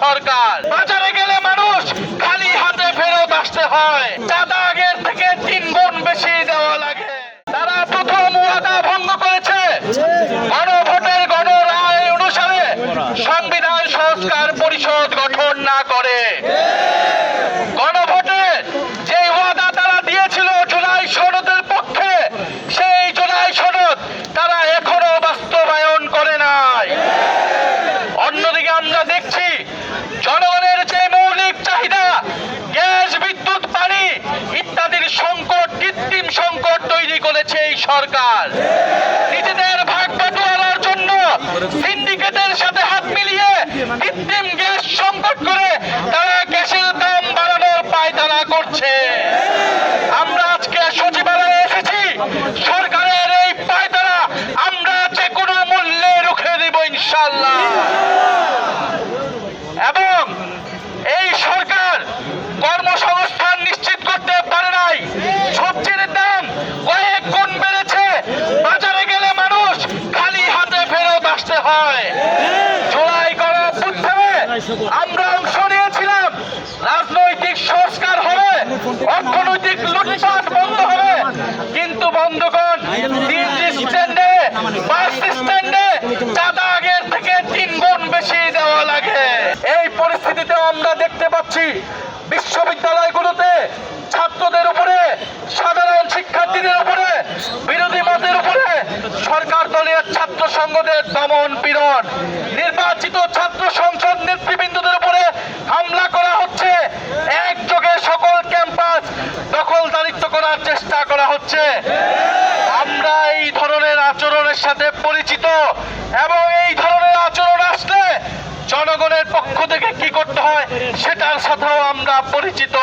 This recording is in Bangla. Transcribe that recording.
সরকার। বাজারে গেলে মানুষ খালি হাতে ফেরত আসতে হয়, চাঁদা আগের থেকে 3 গুণ বেশি দেওয়া লাগে। তারা প্রথম ওয়াদা ভঙ্গ করেছে, গণভোটের গণরায় অনুসারে সংবিধান সংস্কার পরিষদ গঠন না করে। গণভোটে যে ওয়াদা তারা দিয়েছিল জুলাই সনদের পক্ষে, সেই জুলাই সনদ তারা এখনো বাস্তবায়ন করে নাই। অন্যদিকে আমরা দেখছি জনগণের যে মৌলিক চাহিদা, গ্যাস, বিদ্যুৎ, পানি ইত্যাদির সংকট, কৃত্রিম সংকট তৈরি করেছে এই সরকার। নিজেদের ভাগ বাটোয়ারার জন্য সিন্ডিকেটের সাথে হাত মিলিয়ে কৃত্রিম গ্যাস সংকট করে তারা গ্যাসের দাম বাড়ানোর পায়তারা করছে। আমরা আজকে সচিবালয়ে এসেছি, সরকারের এই পায়তারা আমরা যে কোনো মূল্যে রুখে দিব ইনশাআল্লাহ। এবং এই সরকার কর্মসংস্থান নিশ্চিত করতে পারে নাই। সবজির দাম কয়েক গুণ বেড়েছে, বাজারে গেলে মানুষ খালি হাতে ফেরত আসতে হয়। জুলাই গণঅভ্যুত্থানে আমরা অংশ নিয়েছিলাম, রাজনৈতিক সংস্কার হবে, অর্থনৈতিক লুটপাট বন্ধ হবে, কিন্তু বন্ধুগণ, তিন স্ট্যান্ডে, বাস স্ট্যান্ডে চাঁদা আগের থেকে 3 গুণ বেশি দেওয়া লাগে। এই পরিস্থিতিতে আমরা দেখতে পাচ্ছি বিশ্ববিদ্যালয়গুলোতে ছাত্রদের উপরে, সাধারণ শিক্ষার্থীদের উপরে, বিরোধী মতের উপরে সরকার দলীয় ছাত্র সংঘদের দমন পীড়ন, নির্বাচিত ছাত্র সংসদ নেতৃবৃন্দদের উপরে হামলা করা হচ্ছে, একযোগে সকল ক্যাম্পাস দখলদারিত্ব করার চেষ্টা করা হচ্ছে। আমরা এই ধরনের আচরণের সাথে পরিচিত এবং এই ধরনের আচরণ আসলে জনগণের পক্ষ থেকে কি করতে হয় সেটার সাথেও আমরা পরিচিত।